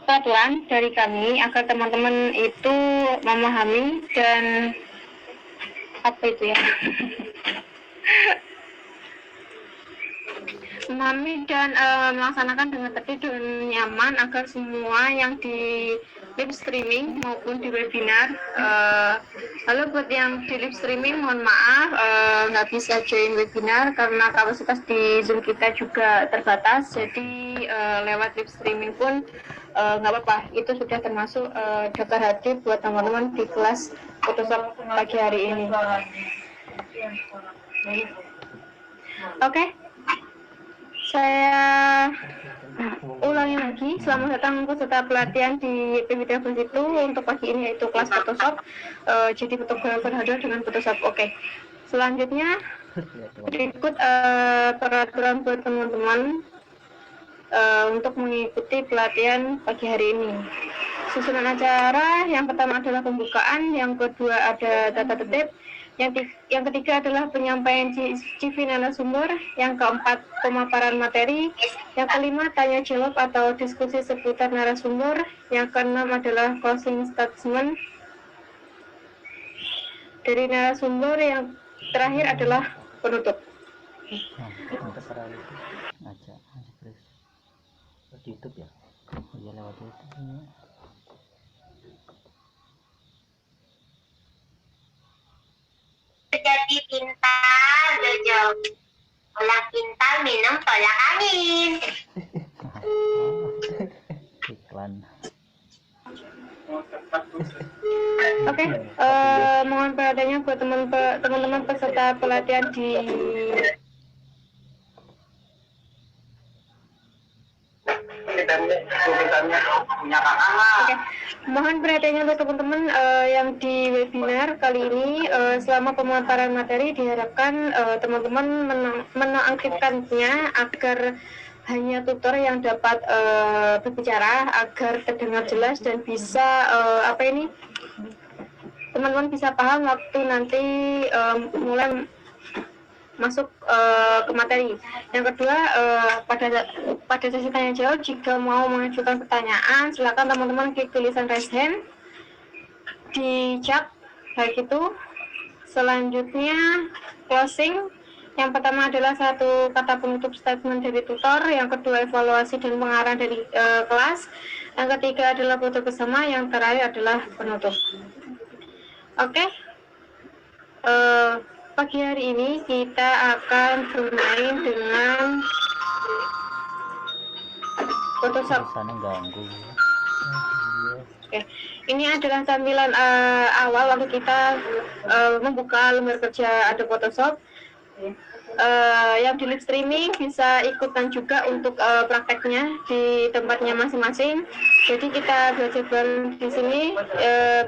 peraturan dari kami agar teman-teman itu memahami dan apa itu ya memahami dan melaksanakan dengan tertib dan nyaman agar semua yang di live streaming maupun di webinar. Lalu buat yang di live streaming mohon maaf nggak bisa join webinar karena kapasitas di Zoom kita juga terbatas, jadi lewat live streaming pun nggak apa-apa, itu sudah termasuk daftar hadir buat teman-teman di kelas Photoshop pagi hari ini. Oke. Saya ulangi lagi, selamat datang peserta pelatihan di PBTF itu untuk pagi ini yaitu kelas Photoshop. Jadi fotografer hadir dengan Photoshop. Oke. Selanjutnya berikut peraturan buat teman-teman untuk mengikuti pelatihan pagi hari ini. Susunan acara, yang pertama adalah pembukaan, yang kedua ada tata tertib, yang ketiga adalah penyampaian CV narasumber, yang keempat pemaparan materi, yang kelima tanya jawab atau diskusi seputar narasumber, yang keenam adalah closing statement dari narasumber, yang terakhir adalah penutup. Di YouTube ya? Iya lewat YouTube ini. Jadi pintar, Jojo. Ulah pintar minum tolak angin. Iklan. Oke, mohon perhatiannya buat teman-teman peserta pelatihan di Oke, mohon perhatiannya untuk teman-teman yang di webinar kali ini. Selama pemaparan materi diharapkan teman-teman menonaktifkannya agar hanya tutor yang dapat berbicara agar terdengar jelas dan bisa teman-teman bisa paham waktu nanti mulai masuk ke materi. Yang kedua, pada sesi tanya jawab, jika mau mengajukan pertanyaan, silakan teman-teman klik tulisan raise hand di chat, baik itu. Selanjutnya closing. Yang pertama adalah satu kata penutup statement dari tutor, yang kedua evaluasi dan pengarahan dari kelas, yang ketiga adalah foto bersama, yang terakhir adalah penutup. Oke. Pagi hari ini kita akan bermain dengan Photoshop. Oke, ini adalah tampilan awal waktu kita membuka lembar kerja Adobe Photoshop. Yang di live streaming bisa ikutan juga untuk prakteknya di tempatnya masing-masing. Jadi kita belajar bareng di sini,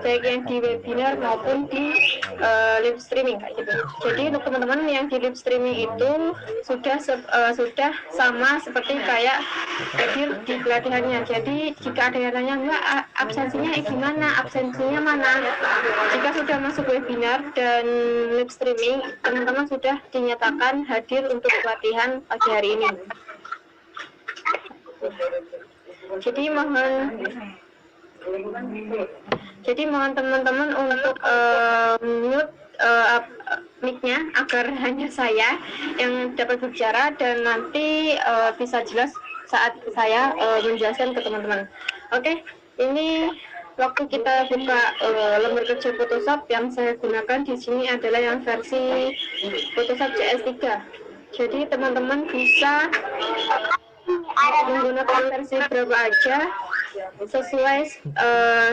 baik yang di webinar maupun di live streaming kayak gitu. Jadi untuk teman-teman yang di live streaming itu sudah sama seperti kayak hadir di pelatihannya. Jadi jika ada yang tanya enggak absensinya gimana, absensinya mana? Jika sudah masuk webinar dan live streaming, teman-teman sudah dinyatakan hadir untuk pelatihan pagi hari ini. Jadi mohon teman-teman untuk mute mic-nya agar hanya saya yang dapat berbicara dan nanti bisa jelas saat saya menjelaskan ke teman-teman. Oke, ini waktu kita buka lembar kerja Photoshop yang saya gunakan di sini adalah yang versi Photoshop CS3. Jadi teman-teman bisa menggunakan versi berapa aja sesuai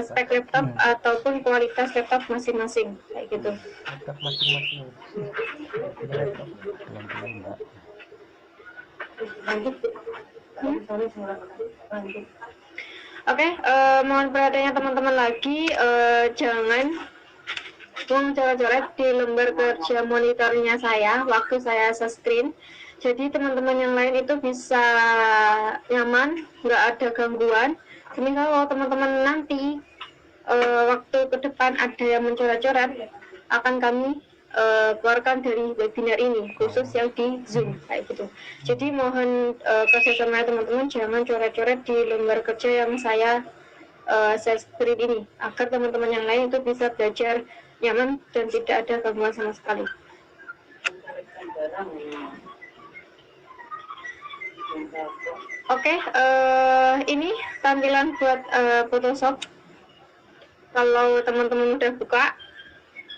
spek laptop ataupun kualitas laptop masing-masing kayak gitu. Laptop masing-masing. Oke, mohon perhatiannya teman-teman lagi, jangan coret-coret di lembar kerja monitornya saya waktu saya screen. Jadi teman-teman yang lain itu bisa nyaman, nggak ada gangguan. Jadi kalau teman-teman nanti waktu ke depan ada yang mencoret-coret, akan kami keluarkan dari webinar ini, khusus yang di Zoom kayak gitu. Jadi mohon kerjasama teman-teman, jangan coret-coret di lembar kerja yang saya share screen ini, agar teman-teman yang lain itu bisa belajar nyaman dan tidak ada gangguan sama sekali. Oke, ini tampilan buat Photoshop. Kalau teman-teman udah buka,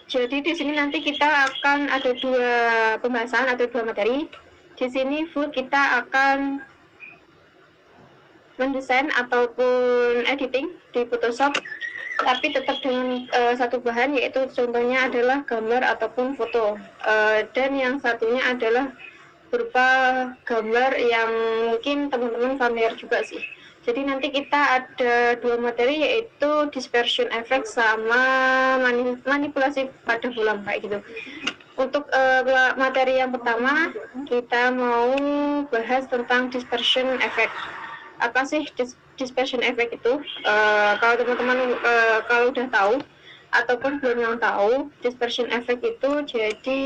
jadi di sini nanti kita akan ada 2 pembahasan atau 2 materi. Di sini full kita akan mendesain ataupun editing di Photoshop, tapi tetap dengan satu bahan, yaitu contohnya adalah gambar ataupun foto, dan yang satunya adalah berupa gambar yang mungkin teman-teman familiar juga sih. Jadi nanti kita ada 2 materi, yaitu dispersion effect sama manipulasi pada bola kayak gitu. Untuk materi yang pertama kita mau bahas tentang dispersion effect. Apa sih dispersion effect itu? Kalau teman-teman kalau udah tahu ataupun belum yang tahu, dispersion effect itu jadi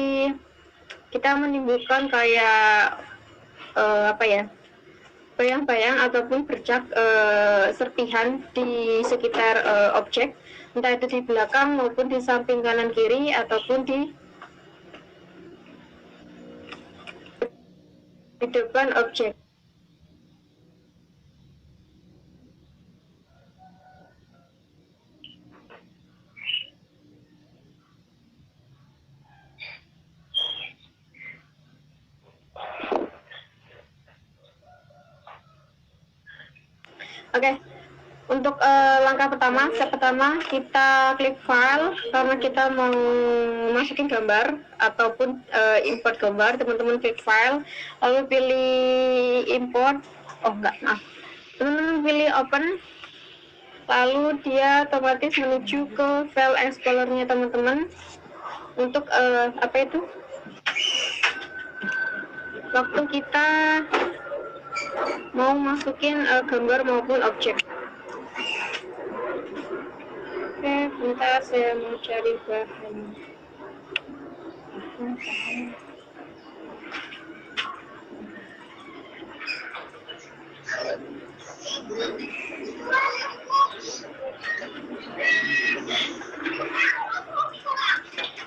kita menimbulkan kayak bayang-bayang ataupun bercak serpihan di sekitar objek, entah itu di belakang maupun di samping kanan kiri ataupun di depan objek. Oke, untuk langkah pertama, step pertama kita klik file karena kita mau masukin gambar ataupun import gambar. Teman-teman klik file, lalu pilih import. Teman-teman pilih open, lalu dia otomatis menuju ke file explorer-nya teman-teman. Untuk waktu kita mau masukin gambar maupun objek. Oke, bentar saya mau cari bahan.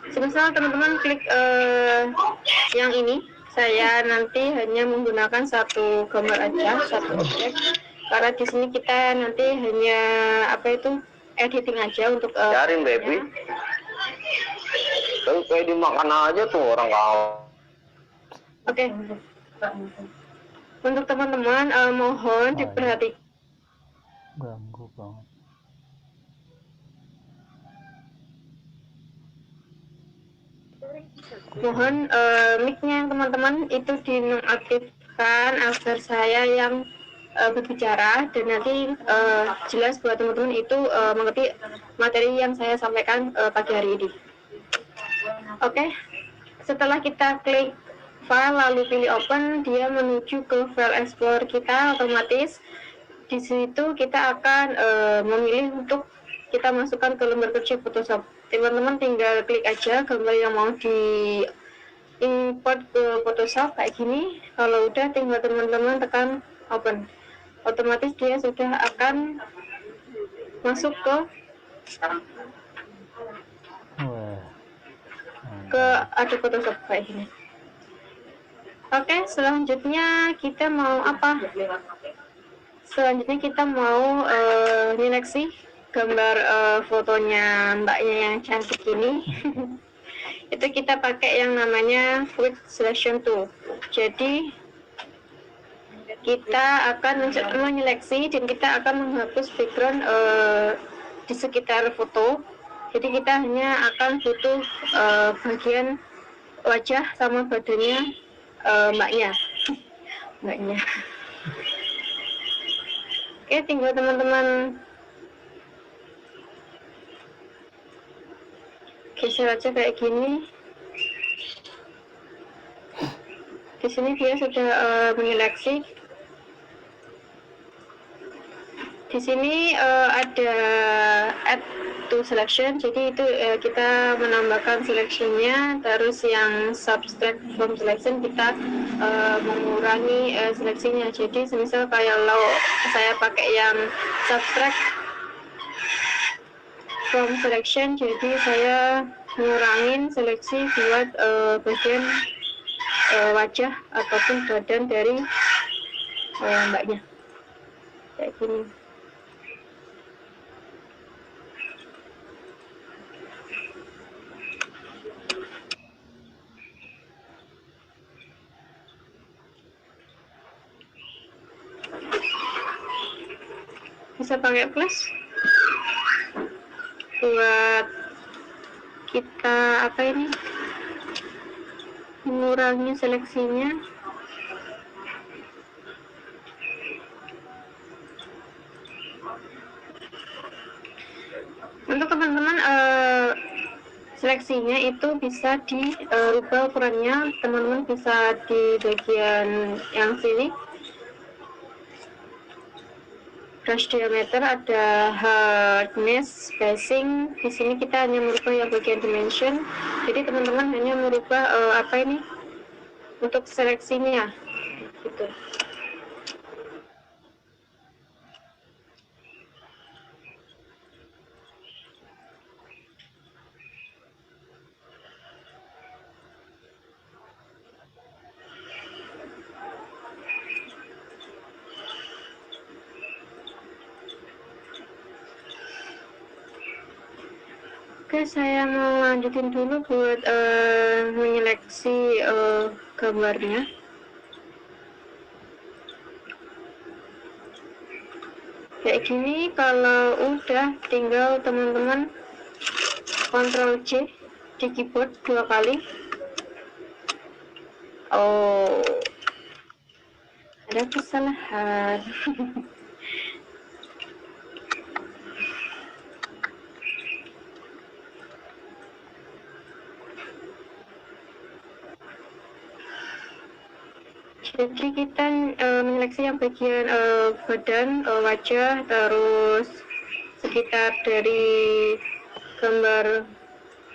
Semisal teman-teman klik yang ini, saya nanti hanya menggunakan satu gambar aja, satu objek, karena di sini kita nanti hanya editing aja untuk Biarin baby. Tapi kayak dimakan aja tuh orang kau. Oke. Untuk teman-teman mohon diperhatikan. Ganggu banget. Mohon mic-nya teman-teman itu dinonaktifkan agar saya yang berbicara dan nanti jelas buat teman-teman itu mengerti materi yang saya sampaikan pagi hari ini. Oke, setelah kita klik file lalu pilih open, dia menuju ke file explorer kita otomatis. Di situ kita akan memilih untuk kita masukkan ke lembar kerja Photoshop. Teman-teman tinggal klik aja gambar yang mau di import ke Photoshop kayak gini. Kalau udah tinggal teman-teman tekan open, otomatis dia sudah akan masuk ke Adobe Photoshop kayak gini. Oke, selanjutnya kita mau apa? Selanjutnya kita mau nyeleksi gambar fotonya mbaknya yang cantik ini. Itu kita pakai yang namanya Quick Selection Tool. Jadi kita akan menyeleksi dan kita akan menghapus background di sekitar foto. Jadi kita hanya akan butuh bagian wajah sama badannya mbaknya. Oke, tinggal teman-teman geser aja kayak gini. Di sini dia sudah menyeleksi. Di sini ada add to selection, jadi itu kita menambahkan selection-nya, terus yang subtract from selection kita mengurangi seleksinya. Jadi semisal kalau saya pakai yang subtract from selection, jadi saya ngurangin seleksi buat bagian wajah ataupun badan dari mbaknya kayak gini. Bisa pakai plus buat kita mengurangi seleksinya. Untuk teman-teman seleksinya itu bisa dirubah ukurannya, teman-teman bisa di bagian yang sini brush diameter, ada hardness, spacing. Di sini kita hanya merubah yang bagian dimension. Jadi teman-teman hanya merubah untuk seleksinya, gitu. Oke, saya mau lanjutin dulu buat menyeleksi gambarnya. Kayak gini, kalau udah tinggal teman-teman Ctrl C di keyboard 2 kali. Oh, ada kesalahan. Jadi kita menyeleksi yang bagian badan, wajah, terus sekitar dari gambar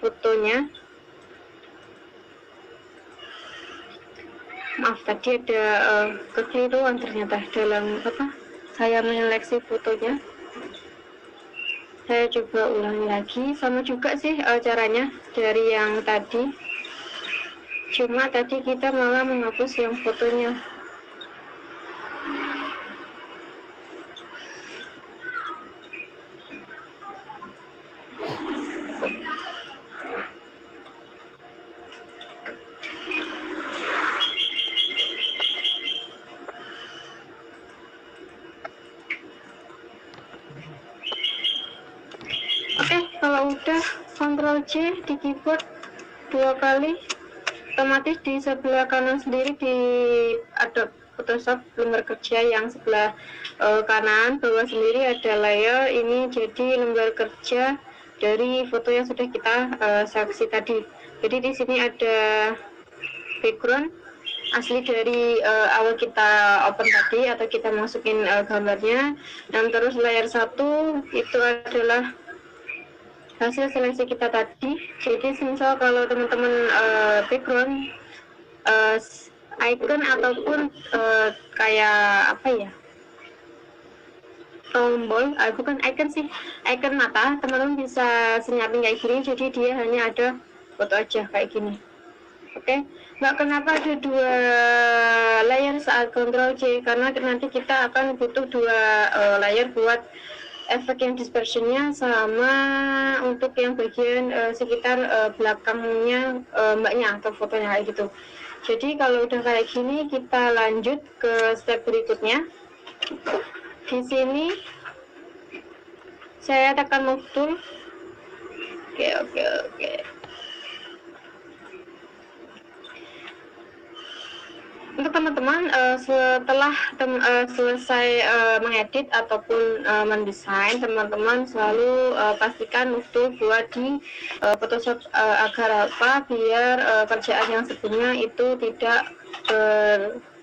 fotonya. Maaf, tadi ada kekeliruan ternyata dalam saya menyeleksi fotonya. Saya coba ulangi lagi, sama juga sih caranya dari yang tadi. Cuma tadi kita malah menghapus yang fotonya. Oke, kalau udah Ctrl C di keyboard 2 kali, otomatis di sebelah kanan sendiri di Adobe Photoshop lembar kerja yang sebelah kanan bawah sendiri ada layer. Ini jadi lembar kerja dari foto yang sudah kita seleksi tadi. Jadi di sini ada background asli dari awal kita open tadi atau kita masukin gambarnya, dan terus layer 1 itu adalah hasil seleksi kita tadi. Jadi misal kalau teman-teman background icon ataupun kayak tombol, bukan icon sih, icon mata, teman-teman bisa senyapin kayak gini. Jadi dia hanya ada foto aja kayak gini. Oke, nggak kenapa ada 2 layer saat Ctrl C, karena nanti kita akan butuh 2 layer buat efek yang dispersionnya sama untuk yang bagian sekitar belakangnya mbaknya atau fotonya kayak gitu. Jadi kalau udah kayak gini, kita lanjut ke step berikutnya. Di sini saya tekan move tool. Oke. Untuk teman-teman setelah selesai mengedit ataupun mendesain, teman-teman selalu pastikan untuk buat di Photoshop agar biar kerjaan yang sebelumnya itu tidak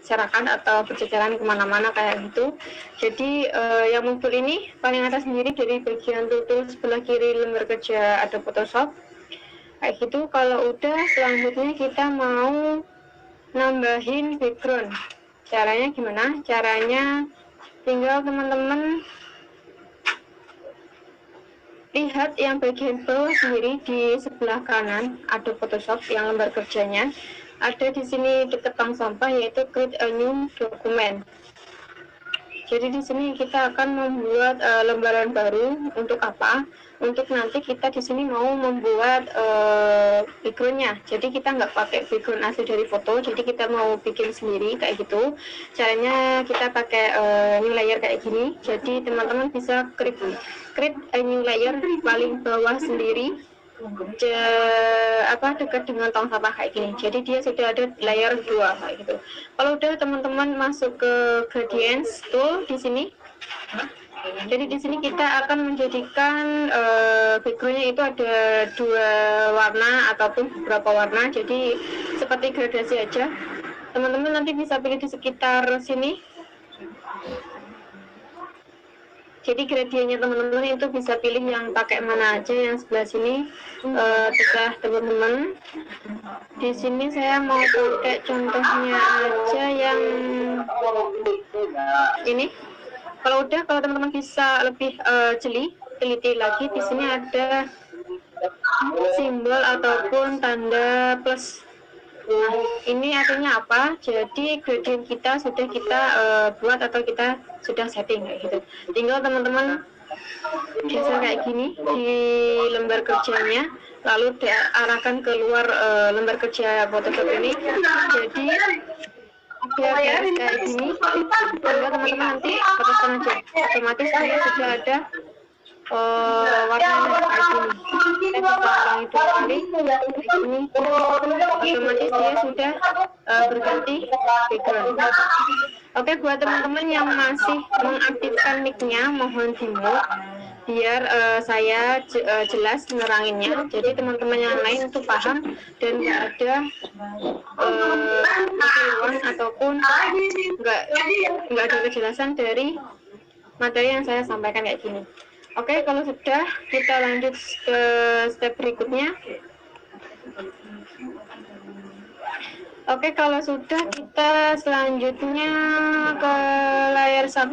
berserakan atau berjajaran kemana-mana kayak gitu. Jadi yang muncul ini paling atas sendiri dari bagian tutul sebelah kiri lembar kerja Adobe Photoshop kayak gitu. Kalau udah, selanjutnya kita mau nambahin background. Caranya gimana? Caranya tinggal teman-teman lihat yang bagian bawah sendiri di sebelah kanan Adobe Photoshop yang lembar kerjanya ada di sini dekat tong sampah, yaitu create a new document. Jadi di sini kita akan membuat lembaran baru. Untuk apa? Untuk nanti kita di sini mau membuat backgroundnya. Jadi kita nggak pakai background asli dari foto. Jadi kita mau bikin sendiri kayak gitu. Caranya kita pakai new layer kayak gini. Jadi teman-teman bisa create a new layer paling bawah sendiri. Dekat dengan tong sampah kayak gini. Jadi dia sudah ada layer 2 kayak gitu. Kalau udah, teman-teman masuk ke gradients tool di sini. Jadi di sini kita akan menjadikan backgroundnya itu ada 2 warna ataupun beberapa warna. Jadi seperti gradasi aja. Teman-teman nanti bisa pilih di sekitar sini. Jadi gradiennya teman-teman itu bisa pilih yang pakai mana aja. Yang sebelah sini terserah teman-teman. Di sini saya mau pakai contohnya aja yang ini. Kalau udah, kalau teman-teman bisa lebih teliti lagi, di sini ada simbol ataupun tanda plus. Nah, ini artinya apa? Jadi gradient kita sudah kita buat atau kita sudah setting kayak gitu. Tinggal teman-teman geser kayak gini di lembar kerjanya, lalu diarahkan keluar lembar kerja Photoshop ini. Jadi biar garis kayak gini, sehingga teman-teman nanti fotokan aja. Otomatis dia sudah ada warnanya kayak gini. Saya bisa ulangi 2 kali kayak gini. Otomatis dia sudah berganti background. Oke, buat teman-teman yang masih mengaktifkan mic-nya, mohon di-mute biar saya jelas meneranginnya. Jadi teman-teman yang lain itu paham dan nggak ada kekeliruan ataupun nggak ada kejelasan dari materi yang saya sampaikan kayak gini. Oke, kalau sudah, kita lanjut ke step berikutnya. Oke, kalau sudah, kita selanjutnya ke layar 1.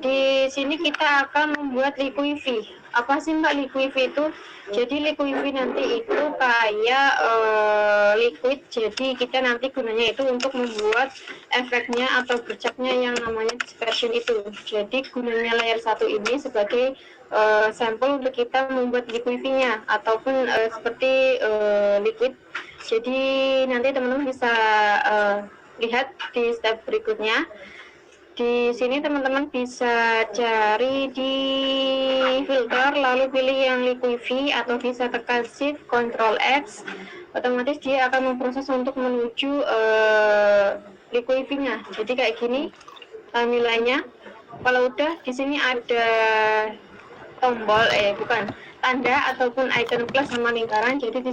Di sini kita akan membuat liquify. Apa sih Mbak liquify itu? Jadi liquify nanti itu kayak liquid. Jadi kita nanti gunanya itu untuk membuat efeknya atau bercaknya yang namanya dispersion itu. Jadi gunanya layar 1 ini sebagai sampel untuk kita membuat liquify-nya ataupun seperti liquid. Jadi nanti teman-teman bisa lihat di step berikutnya. Di sini teman-teman bisa cari di filter, lalu pilih yang liquify atau bisa tekan Shift Ctrl X. Otomatis dia akan memproses untuk menuju liquify-nya. Jadi kayak gini nilainya. Kalau udah, di sini ada tombol tanda ataupun icon plus sama lingkaran. Jadi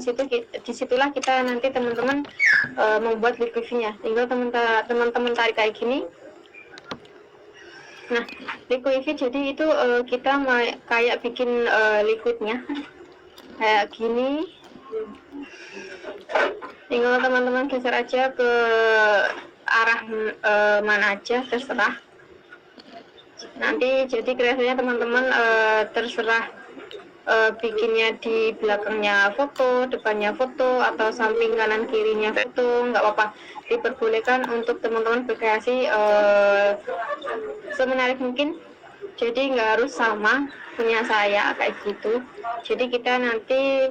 disitulah kita nanti teman-teman membuat liquify-nya. Tinggal teman-teman tarik kayak gini. Nah, liquify jadi itu kita kayak bikin liquidnya kayak gini. Tinggal teman-teman geser aja ke arah mana aja, terserah. Nanti jadi kreasinya teman-teman terserah bikinnya di belakangnya foto, depannya foto, atau samping kanan kirinya foto, nggak apa-apa. Diperbolehkan untuk teman-teman berkreasi semenarik mungkin. Jadi nggak harus sama punya saya kayak gitu. Jadi kita nanti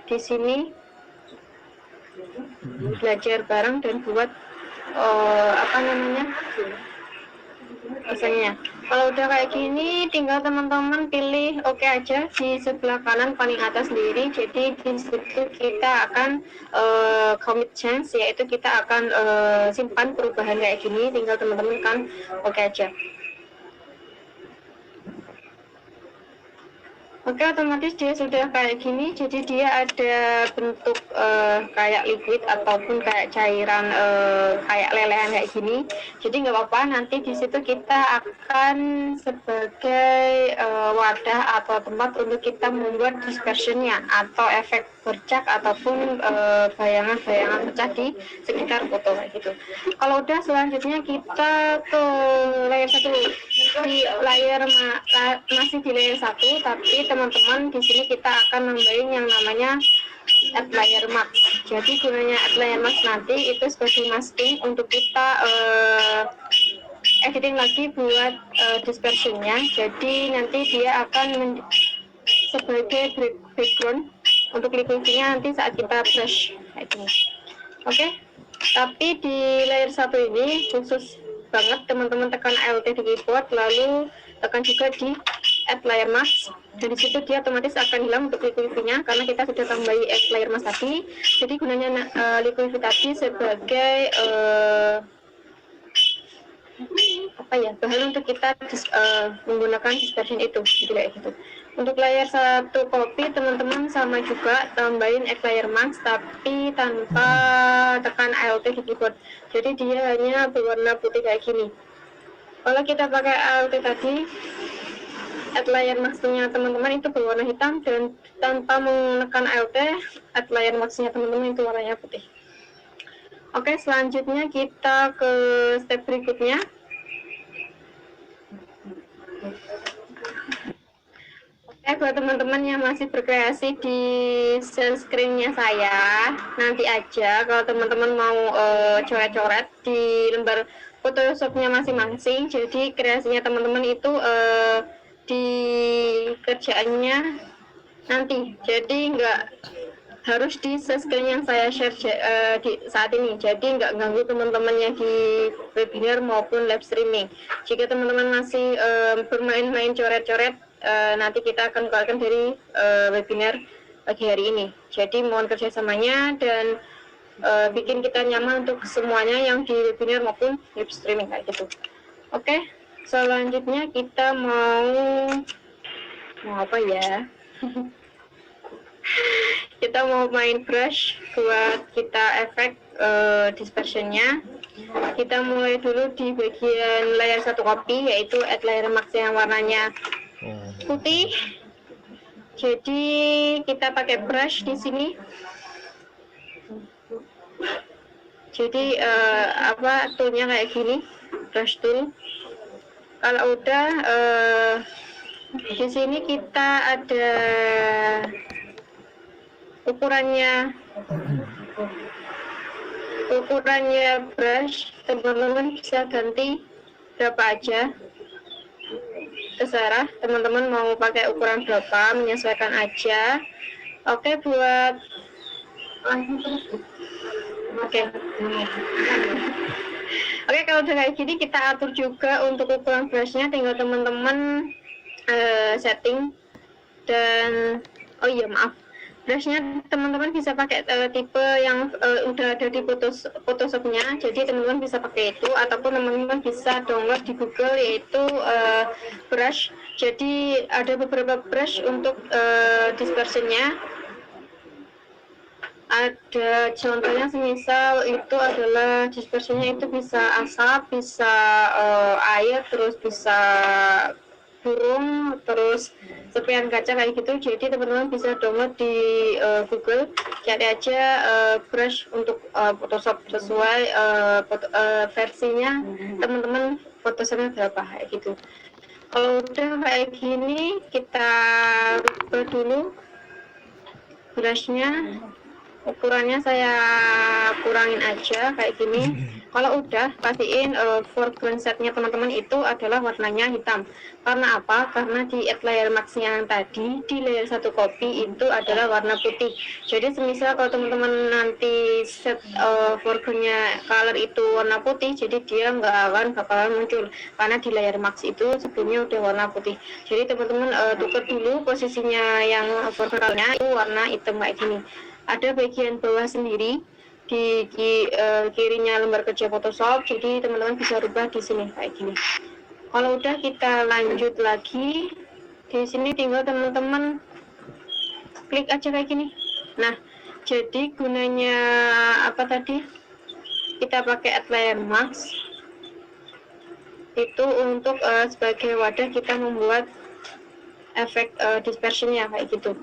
di sini belajar bareng dan buat rasanya. Kalau udah kayak gini, tinggal teman-teman pilih oke aja di sebelah kanan paling atas sendiri. Jadi di situ kita akan commit change, yaitu kita akan simpan perubahan kayak gini. Tinggal teman-teman kan oke aja. Oke, otomatis dia sudah kayak gini, jadi dia ada bentuk kayak liquid ataupun kayak cairan kayak lelehan kayak gini. Jadi nggak apa-apa, nanti di situ kita akan sebagai wadah atau tempat untuk kita membuat dispersionnya atau efek bercak ataupun bayangan-bayangan pecah di sekitar foto kayak gitu. Kalau udah, selanjutnya kita ke layer 1. Di layer masih di layer 1, tapi teman-teman di sini kita akan nambahin yang namanya add layer mask. Jadi gunanya add layer mask nanti itu sebagai masking untuk kita editing lagi buat dispersionnya. Jadi nanti dia akan sebagai background untuk liquidnya nanti saat kita brush kayak gini. Oke. Tapi di layer 1 ini khusus banget teman-teman tekan Alt di keyboard, lalu tekan juga di add layer mask, dan disitu dia otomatis akan hilang untuk liquidnya karena kita sudah tambahi add layer mask tadi. Jadi gunanya liquid tadi sebagai bahan untuk kita menggunakan dispersion itu, kayak gitu. Untuk layer 1 copy teman-teman sama juga tambahin add layer mask tapi tanpa tekan Alt di keyboard. Jadi dia hanya berwarna putih kayak gini. Kalau kita pakai Alt tadi, add layer masknya teman-teman itu berwarna hitam, dan tanpa menekan Alt, add layer masknya teman-teman itu warnanya putih. Oke, selanjutnya kita ke step berikutnya. Oke, buat teman-teman yang masih berkreasi di share screen-nya saya, nanti aja kalau teman-teman mau coret-coret di lembar Photoshop-nya masing-masing. Jadi kreasinya teman-teman itu di kerjaannya nanti. Jadi nggak harus di share screen yang saya share di saat ini. Jadi nggak ganggu teman-teman yang di webinar maupun live streaming. Jika teman-teman masih bermain-main coret-coret, nanti kita akan keluarkan dari webinar pagi hari ini. Jadi mohon kerjasamanya dan bikin kita nyaman untuk semuanya yang di webinar maupun live streaming kayak gitu. Oke, selanjutnya kita mau apa ya? Kita mau main brush buat kita efek dispersionnya. Kita mulai dulu di bagian layer 1 copy, yaitu add layer mask yang warnanya putih. Jadi kita pakai brush di sini. Jadi toolnya kayak gini, brush tool. Kalau udah di sini kita ada ukurannya brush, teman-teman bisa ganti berapa aja, terserah teman-teman mau pakai ukuran berapa, menyesuaikan aja. Oke, buat Oke, kalau udah kayak gini kita atur juga untuk ukuran brushnya, tinggal teman-teman setting. Dan brushnya teman-teman bisa pakai tipe yang udah ada di Photoshop-nya, jadi teman-teman bisa pakai itu, ataupun teman-teman bisa download di Google, yaitu brush. Jadi ada beberapa brush untuk dispersionnya. Ada contohnya, semisal itu adalah dispersionnya itu bisa asap, bisa air, terus bisa burung, terus serpihan kaca kayak gitu. Jadi teman-teman bisa download di Google, cari aja brush untuk Photoshop sesuai versinya teman-teman Photoshopnya berapa kayak gitu. Kalau udah kayak gini, kita rubah dulu brushnya. Ukurannya saya kurangin aja kayak gini. Kalau udah, pastiin foreground setnya teman-teman itu adalah warnanya hitam. Karena apa? Karena di add layer mask yang tadi di layer 1 copy itu adalah warna putih. Jadi semisal kalau teman-teman nanti set foregroundnya color itu warna putih, jadi dia nggak bakalan muncul karena di layer mask itu sebelumnya udah warna putih. Jadi teman-teman tukar dulu posisinya yang foregroundnya itu warna hitam kayak gini. Ada bagian bawah sendiri di kirinya lembar kerja Photoshop, jadi teman-teman bisa rubah di sini kayak gini. Kalau udah, kita lanjut lagi Di sini tinggal teman-teman klik aja kayak gini. Nah, jadi gunanya apa tadi? Kita pakai Outlier Max itu untuk sebagai wadah kita membuat efek dispersionnya kayak gitu.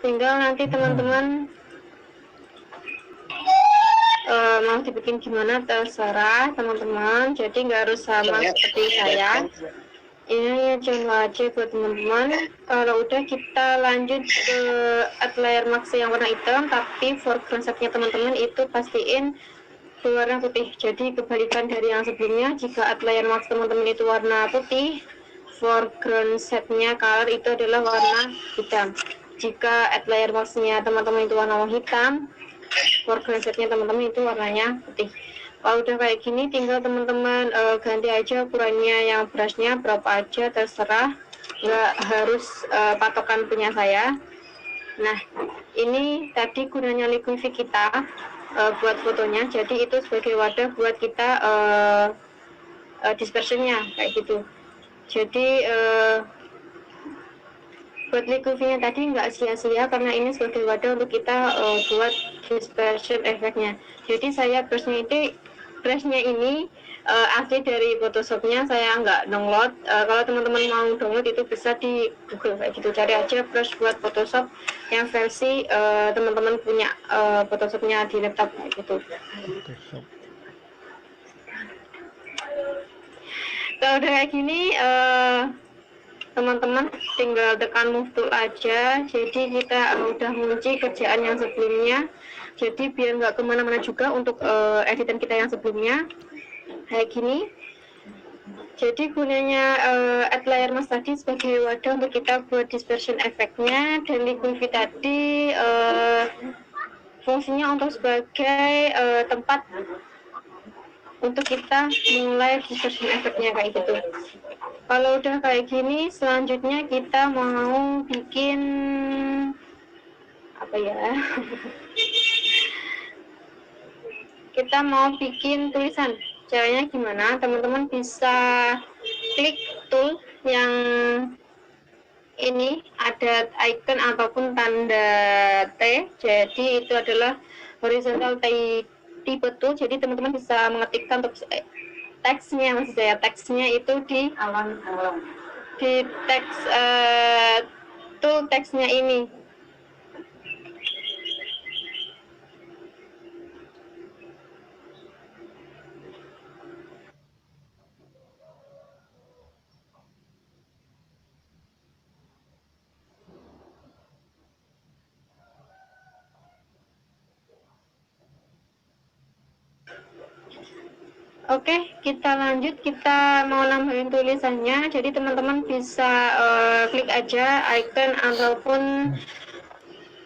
Tinggal nanti teman-teman mau dibikin gimana terserah teman-teman, jadi nggak harus sama seperti saya. Ini contoh aja buat teman-teman. Kalau udah kita lanjut ke Outlier Max yang warna hitam, tapi foreground setnya teman-teman itu pastiin berwarna putih. Jadi kebalikan dari yang sebelumnya, jika Outlier Max teman-teman itu warna putih, foreground setnya color itu adalah warna hitam. Jika Outlier Max-nya teman-teman itu warna hitam, foreground setnya teman-teman itu warnanya putih. Kalau udah kayak gini, tinggal teman-teman ganti aja ukurannya, yang brushnya berapa aja terserah, nggak harus patokan punya saya. Nah, ini tadi gunanya liquify kita buat fotonya, jadi itu sebagai wadah buat kita dispersionnya kayak gitu. Jadi buat liquify-nya tadi nggak sia-sia, karena ini sebagai wadah untuk kita buat dispersion efeknya. Jadi saya brushnya ini asli dari Photoshopnya, saya nggak download. Kalau teman-teman mau download itu bisa di Google kayak gitu, cari aja brush buat Photoshop yang versi teman-teman punya Photoshopnya di laptop kayak gitu. Kalau udah kayak gini, teman-teman tinggal tekan move tool aja. Jadi kita udah mengunci kerjaan yang sebelumnya, jadi biar nggak kemana-mana juga untuk editan kita yang sebelumnya kayak gini. Jadi gunanya Outlier Max tadi sebagai wadah untuk kita buat dispersion efeknya, dan liquify tadi fungsinya untuk sebagai tempat untuk kita mulai dispersion efeknya kayak gitu. Kalau udah kayak gini, selanjutnya kita mau bikin apa ya? Kita mau bikin tulisan. Caranya gimana? Teman-teman bisa klik tool yang ini, ada icon ataupun tanda T. Jadi itu adalah horizontal type tool. Jadi teman-teman bisa mengetikkan untuk teksnya, maksud saya teksnya itu di teks tool teksnya ini. Oke, kita lanjut. Kita mau nambahin tulisannya. Jadi teman-teman bisa klik aja icon ataupun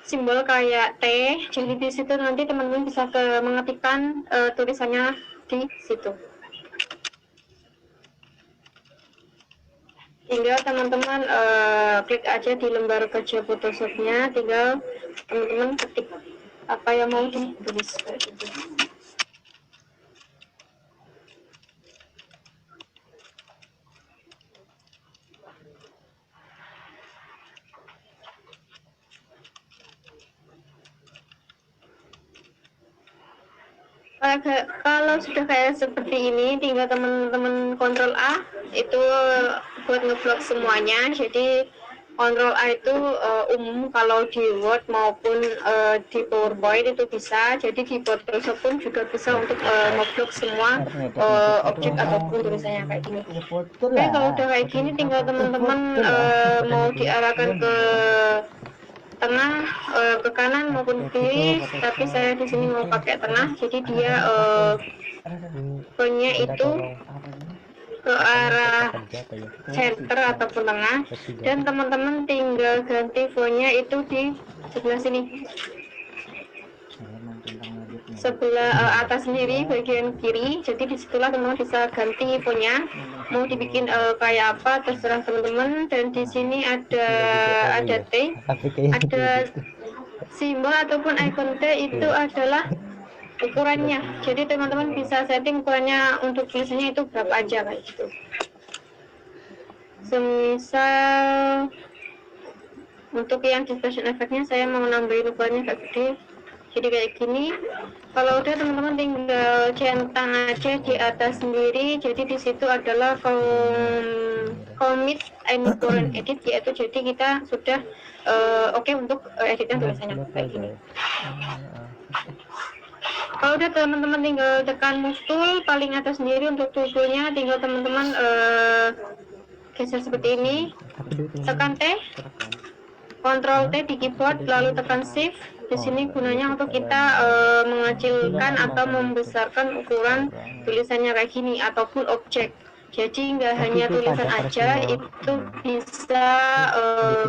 simbol kayak T. Jadi di situ nanti teman-teman bisa mengetikkan tulisannya di situ. Tinggal teman-teman klik aja di lembar kerja Photoshopnya. Tinggal teman-teman ketik apa yang mau ditulis. Kalau sudah kayak seperti ini, tinggal teman-teman Ctrl A itu buat ngeblok semuanya. Jadi Ctrl A itu umum kalau di Word maupun di PowerPoint itu bisa. Jadi di Photoshop pun juga bisa untuk ngeblok semua objek ataupun tulisannya kayak gini. Oke, kalau udah kayak gini, tinggal teman-teman mau diarahkan ke tengah, ke kanan maupun kiri, tapi saya di sini mau pakai tengah, jadi dia fontnya itu ke arah center ataupun tengah, dan teman-teman tinggal ganti fontnya itu di sebelah sini, sebelah atas sendiri bagian kiri. Jadi disitulah teman-teman bisa ganti fontnya, mau dibikin kayak apa terserah teman-teman. Dan di sini ada T, ada simbol ataupun icon T, itu adalah ukurannya. Jadi teman-teman bisa setting ukurannya untuk tulisannya itu berapa aja kayak gitu. Semisal untuk yang dispersion effect-nya saya mau nambahin ukurannya agak gede, jadi kayak gini. Kalau udah teman-teman tinggal centang aja di atas sendiri. Jadi di situ adalah commit and current edit, yaitu jadi kita sudah oke untuk editan tulisannya kayak gini. Kalau udah teman-teman tinggal tekan move tool paling atas sendiri untuk toolnya, tinggal teman-teman geser seperti ini, tekan T, Ctrl T di keyboard, lalu tekan Shift. Di sini gunanya untuk kita mengecilkan atau membesarkan ukuran tulisannya kayak gini ataupun objek. Jadi nggak hanya tulisan aja, itu bisa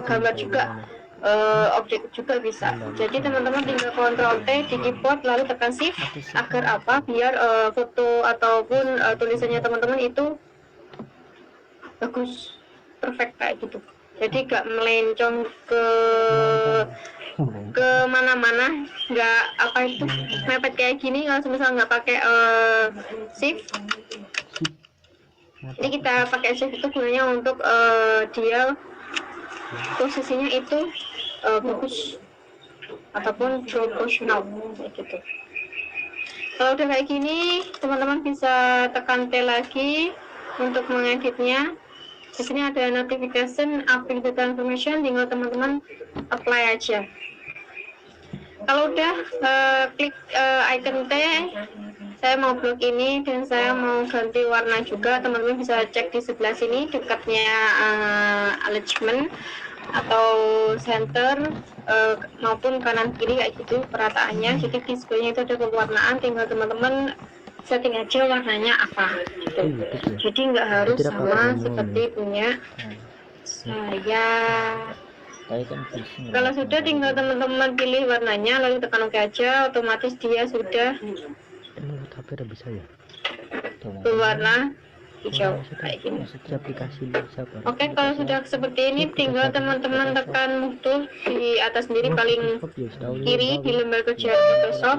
gambar juga, objek juga bisa. Jadi teman-teman tinggal Ctrl T di keyboard lalu tekan Shift agar apa? Biar foto ataupun tulisannya teman-teman itu bagus, perfect kayak gitu. Jadi nggak melencong ke mana-mana, nggak apa itu mepet kayak gini. Kalau misal nggak pakai shift, jadi kita pakai shift itu gunanya untuk dia posisinya itu bagus ataupun proporsional kayak gitu. Kalau udah kayak gini, teman-teman bisa tekan T lagi untuk mengeditnya. Di sini ada notification, update data information, tinggal teman-teman apply aja. Kalau udah klik icon T, saya mau blok ini dan saya mau ganti warna juga. Teman-teman bisa cek di sebelah sini dekatnya alignment atau center maupun kanan kiri kayak gitu perataannya. Jadi di sebelahnya itu ada pewarnaan, tinggal teman-teman setting aja warnanya apa gitu. Jadi nggak harus sama seperti punya saya. Kalau sudah tinggal teman-teman pilih warnanya lalu tekan OK aja, otomatis dia sudah berwarna hijau kayak gini. Oke, kalau sudah seperti ini tinggal teman-teman tekan move tool di atas sendiri paling kiri di lembar kerja Photoshop.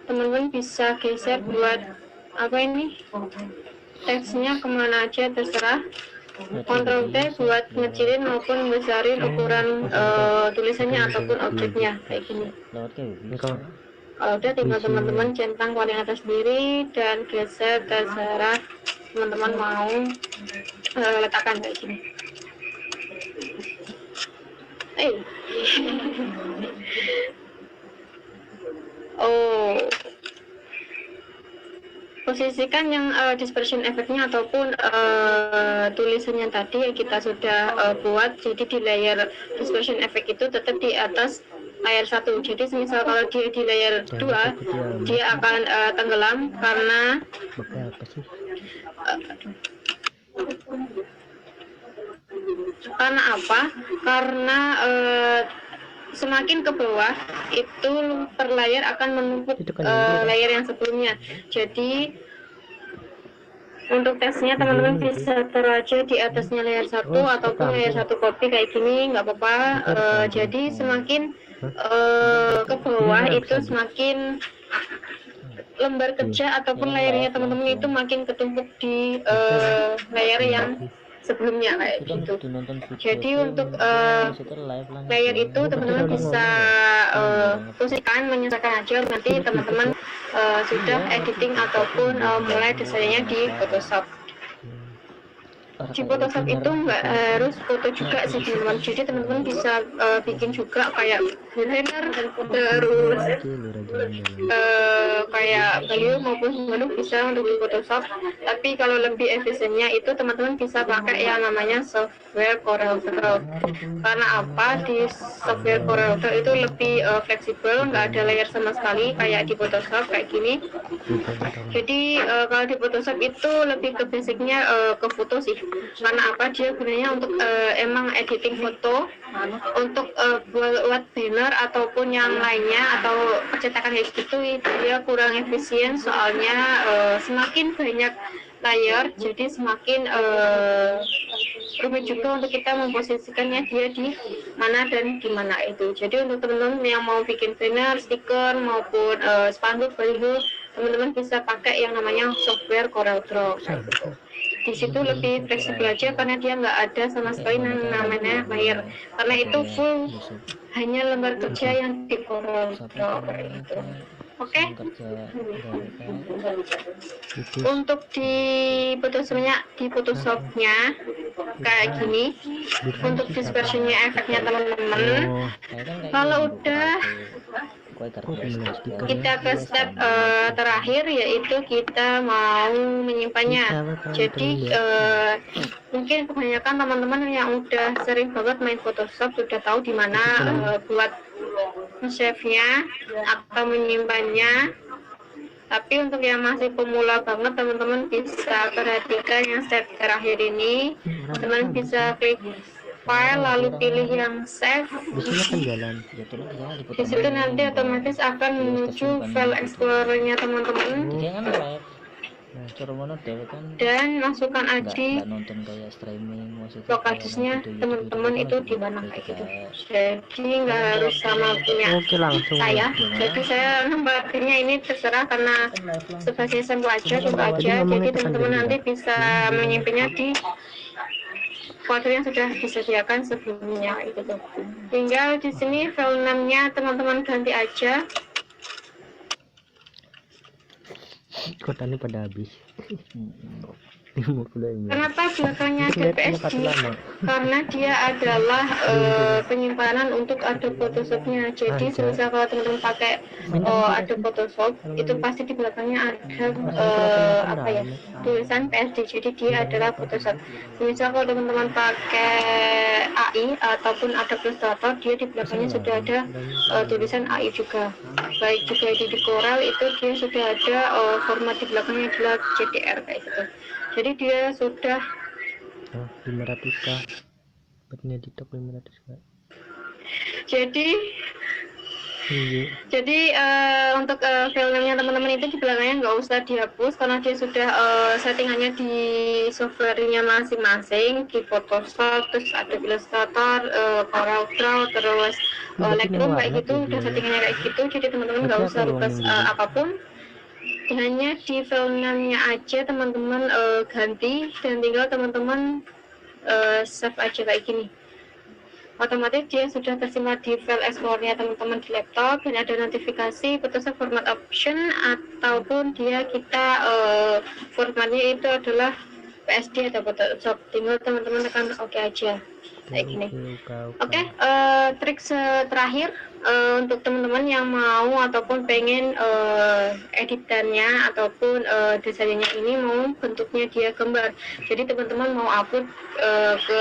Teman-teman bisa geser buat apa ini, teksnya kemana aja terserah. Ctrl T buat ngecilin maupun besarin ukuran tulisannya ataupun objeknya kayak gini. Kalau udah tinggal teman-teman centang paling atas sendiri dan geser terserah teman-teman mau letakkan kayak gini. Oh, posisikan yang dispersion effect-nya ataupun tulisannya tadi yang kita sudah buat. Jadi di layer dispersion effect itu tetap di atas layar 1. Jadi misal kalau dia di layar 2 dia akan tenggelam karena apa? Karena semakin ke bawah itu per layar akan menumpuk layar yang sebelumnya. Jadi untuk tesnya teman-teman bisa taruh aja di atasnya layar 1 ataupun layar 1 copy kayak gini, nggak apa-apa. Jadi semakin ke bawah itu semakin lembar kerja ataupun layarnya teman-teman itu makin ketumpuk di layar yang sebelumnya kayak gitu. Jadi untuk layar itu teman-teman bisa posisikan, menyesuaikan aja nanti teman-teman sudah editing ataupun mulai desainnya di Photoshop. Di Photoshop itu nggak harus foto juga sih teman-teman. Jadi teman-teman bisa bikin juga kayak banner, terus kayak baliho maupun menu bisa untuk di Photoshop. Tapi kalau lebih efisiennya itu teman-teman bisa pakai yang namanya software CorelDRAW. Karena apa? Di software CorelDRAW itu lebih fleksibel, nggak ada layer sama sekali kayak di Photoshop kayak gini. Jadi kalau di Photoshop itu lebih ke basicnya ke foto sih. Karena apa? Dia gunanya untuk emang editing foto, untuk buat banner ataupun yang lainnya atau percetakan kayak gitu dia kurang efisien, soalnya semakin banyak layar jadi semakin rumit juga untuk kita memposisikannya dia di mana dan di mana itu. Jadi untuk teman-teman yang mau bikin banner, stiker maupun spanduk, baliho, teman-teman bisa pakai yang namanya software CorelDRAW. Di situ lebih fleksibel aja karena dia nggak ada sama sekali namanya layer, karena itu full hanya lembar kerja yang di CorelDRAW gitu. Oke. Untuk di Photoshopnya kayak gini. Untuk dispersionnya, efeknya teman-teman. Kalau udah kita ke step terakhir, yaitu kita mau menyimpannya. Jadi mungkin kebanyakan teman-teman yang udah sering banget main Photoshop sudah tahu di mana buat save-nya atau menyimpannya. Tapi untuk yang masih pemula banget, teman-teman bisa perhatikan yang step terakhir ini. Teman bisa klik file lalu pilih yang save. Di situ nanti otomatis akan menuju file explorer-nya teman-teman. Dan masukkan aja lokasinya teman-teman itu di mana kayak gitu. Jadi nggak harus sama punya saya. Jadi saya nambahnya ini terserah karena sebagai sampel aja, coba aja. Jadi teman-teman nanti bisa menyimpannya di folder yang sudah disediakan sebelumnya itu tuh. Tinggal di sini file name-nya teman-teman ganti aja. Kotanya pada habis. Kenapa belakangnya ada PSD? Karena dia adalah penyimpanan untuk Adobe Photoshop-nya. Jadi semisal kalau teman-teman pakai Adobe Photoshop, itu pasti di belakangnya ada tulisan PSD. Jadi dia adalah Photoshop. Semisal kalau teman-teman pakai AI ataupun Adobe Illustrator, dia di belakangnya sudah ada tulisan AI juga. Baik juga di Corel itu dia sudah ada format di belakangnya adalah JDR kayak gitu. Jadi dia sudah 500k betnya di top 500k. Jadi untuk filmnya teman-teman itu di belakangnya nggak usah dihapus karena dia sudah settingannya di softwarenya masing-masing, di Photoshop, terus Adobe Illustrator, CorelDRAW, terus Lightroom kayak gitu, udah settingannya kayak gitu. Jadi teman-teman nggak usah rubah apapun. Hanya di filenya aja teman-teman ganti dan tinggal teman-teman save aja kayak gini. Otomatis dia sudah tersimpan di file explorer-nya teman-teman di laptop dan ada notifikasi Photoshop format option ataupun dia kita formatnya itu adalah PSD atau Photoshop. Tinggal teman-teman tekan oke aja kayak gini. Oke, trik terakhir untuk teman-teman yang mau ataupun pengen editannya ataupun desainnya ini mau bentuknya dia gambar. Jadi teman-teman mau upload ke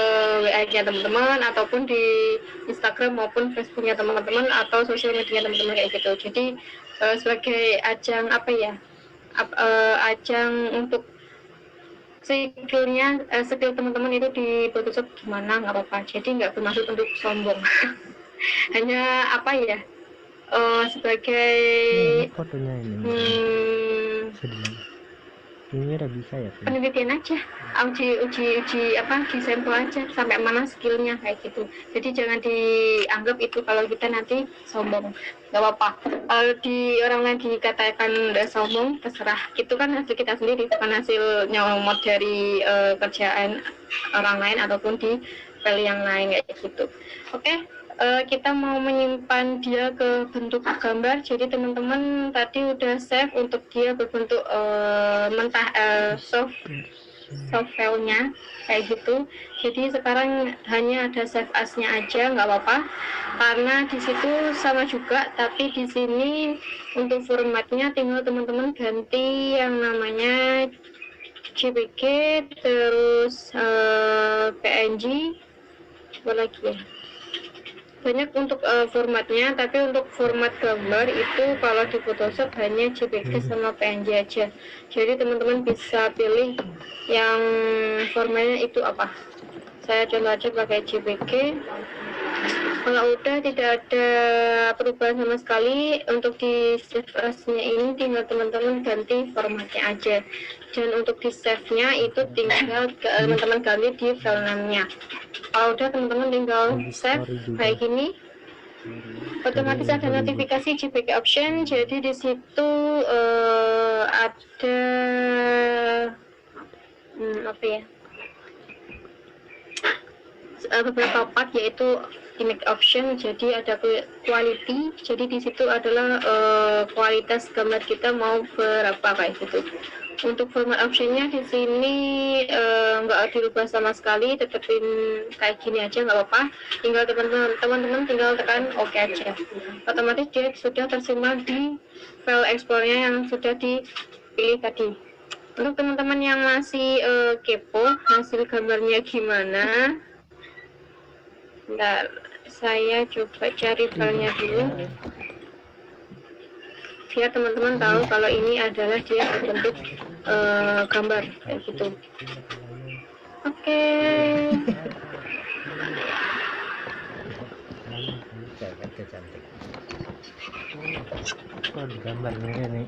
WA-nya teman-teman ataupun di Instagram maupun Facebooknya teman-teman atau sosial media teman-teman kayak gitu. Jadi sebagai ajang ajang untuk skill teman-teman itu di Photoshop gimana nggak apa-apa. Jadi nggak bermaksud untuk sombong. Hanya sebagai fotonya ini ini udah bisa ya penelitian aja, uji sampel aja sampai mana skillnya kayak gitu. Jadi jangan dianggap itu kalau kita nanti sombong, nggak apa-apa. Kalau di orang lain dikatakan udah sombong, terserah. Itu kan hasil kita sendiri, bukan hasil nyomot dari kerjaan orang lain ataupun di file yang lain kayak gitu. Oke. Kita mau menyimpan dia ke bentuk gambar. Jadi teman-teman tadi udah save untuk dia berbentuk mentah soft filenya kayak gitu. Jadi sekarang hanya ada save as-nya aja, nggak apa-apa karena di situ sama juga. Tapi di sini untuk formatnya tinggal teman-teman ganti yang namanya JPG terus PNG apa lagi ya. banyak untuk formatnya, tapi untuk format gambar itu kalau di Photoshop hanya JPG sama PNG aja. Jadi teman-teman bisa pilih yang formatnya itu apa. Saya contoh aja pakai JPG. Kalau udah tidak ada perubahan sama sekali, untuk di save as-nya ini tinggal teman-teman ganti formatnya aja. Dan untuk di save-nya itu tinggal teman-teman ganti di file name-nya. Kalau udah teman-teman tinggal save kayak gini, otomatis ada notifikasi JPG option. Jadi di situ ada apa ya, beberapa part, yaitu image option. Jadi ada quality, jadi di situ adalah kualitas gambar kita mau berapa kayak gitu. Untuk format optionnya di sini nggak dirubah sama sekali, tetepin kayak gini aja nggak apa-apa. Tinggal teman-teman tinggal tekan OK aja, otomatis dia sudah tersimpan di file explore-nya yang sudah dipilih tadi. Untuk teman-teman yang masih kepo hasil gambarnya gimana, bentar, saya coba cari filenya dulu biar teman-teman tahu kalau ini adalah dia berbentuk gambar kayak gitu. Oke. Cantik. Oh, gambarnya nih.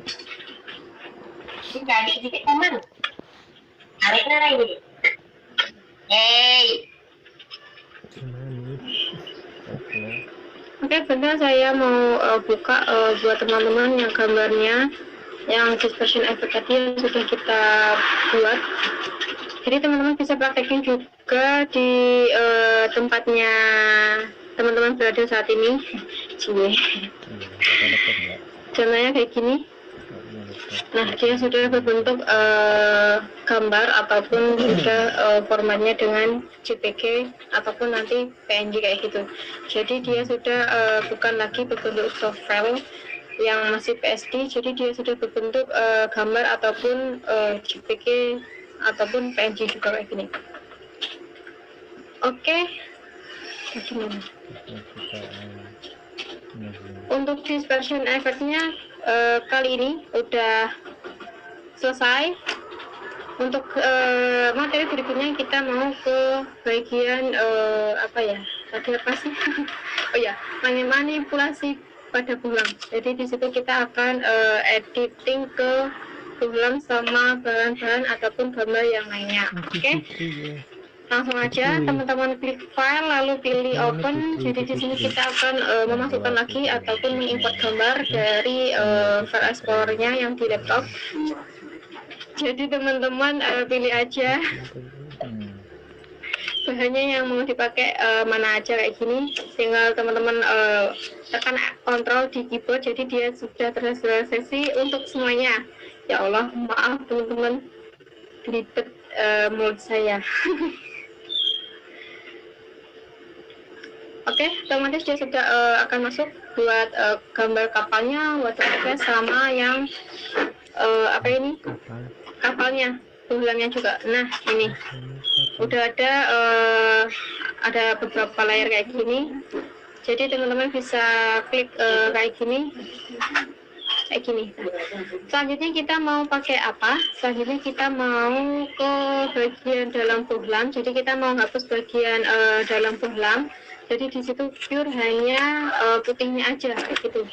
Jadi dikit teman. Tarik lagi. Hey. Gimana? Oke. Oke, bentar saya mau buka buat teman-teman yang gambarnya yang dispersion effect tadi yang sudah kita buat. Jadi teman-teman bisa praktekin juga di tempatnya teman-teman berada saat ini. Cie. Contohnya kayak gini. Nah, dia sudah berbentuk gambar ataupun sudah formatnya dengan JPG ataupun nanti PNG kayak gitu. Jadi dia sudah bukan lagi berbentuk soft file yang masih PSD, jadi dia sudah berbentuk gambar ataupun JPG ataupun PNG juga kayak gini. Oke. Gimana? Untuk dispersion effect-nya kali ini udah selesai. Untuk materi berikutnya kita mau ke bagian apa ya? Tadi apa sih? Oh ya, manipulasi pada bohlam. Jadi di situ kita akan editing ke bohlam sama bahan-bahan ataupun gambar yang lainnya. Oke? Langsung aja teman-teman klik file lalu pilih open. Jadi di sini kita akan memasukkan lagi ataupun mengimport gambar dari file explorer-nya yang di laptop. Jadi teman-teman pilih aja bahannya yang mau dipakai mana aja kayak gini. Tinggal teman-teman tekan kontrol di keyboard. Jadi dia sudah terrealisasi untuk semuanya. Ya Allah, maaf teman-teman, belibet mulut saya. Oke, otomatis dia sudah akan masuk buat gambar kapalnya, watercraft sama yang apa ini? Kapalnya, bohlamnya juga. Nah, ini udah ada beberapa layar kayak gini. Jadi teman-teman bisa klik kayak gini. Selanjutnya kita mau pakai apa? Selanjutnya kita mau ke bagian dalam bohlam. Jadi kita mau hapus bagian dalam bohlam. Jadi di situ pure hanya putihnya aja kayak gitu.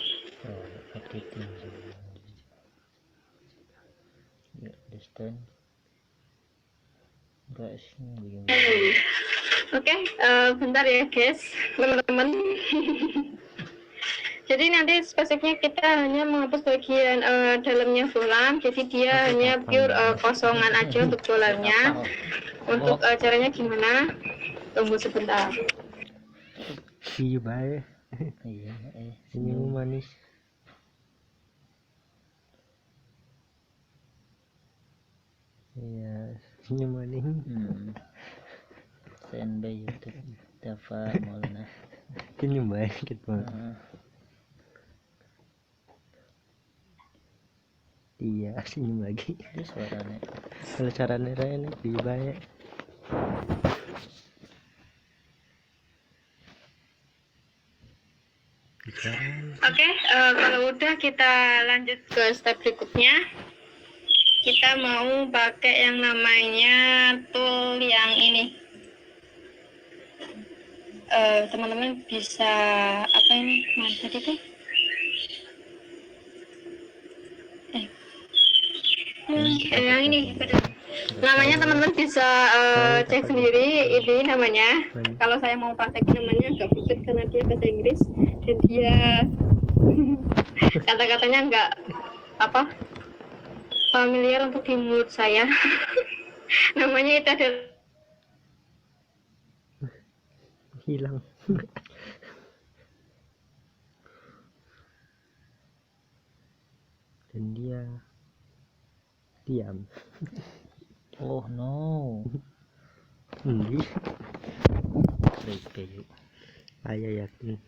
Oke, bentar ya guys, teman-teman. Jadi nanti spesifiknya kita hanya menghapus bagian dalamnya bohlam. Jadi dia hanya pure kosongan aja untuk bohlamnya. Untuk caranya gimana? Tunggu sebentar. Iya baik. Iya, senyum manis. Iya, senyum manis. Standby YouTube Dafa Maulana. Senyum baik gitu. Iya, senyum lagi. Ini suaranya. Kalau caranya Rene lebih baik. Oke, kalau udah kita lanjut ke step berikutnya. Kita mau pakai yang namanya tool yang ini. Teman-teman bisa apa ini? Mana tadi tuh? Yang ini. Namanya teman-teman bisa cek sendiri. Ini namanya. Kalau saya mau praktekin namanya nggak bisa karena dia bahasa Inggris dan dia kata-katanya nggak apa familiar untuk di mulut saya. Namanya itu adalah hilang. Dan dia diam. Oh no. Ini Baik kayu. saya yakin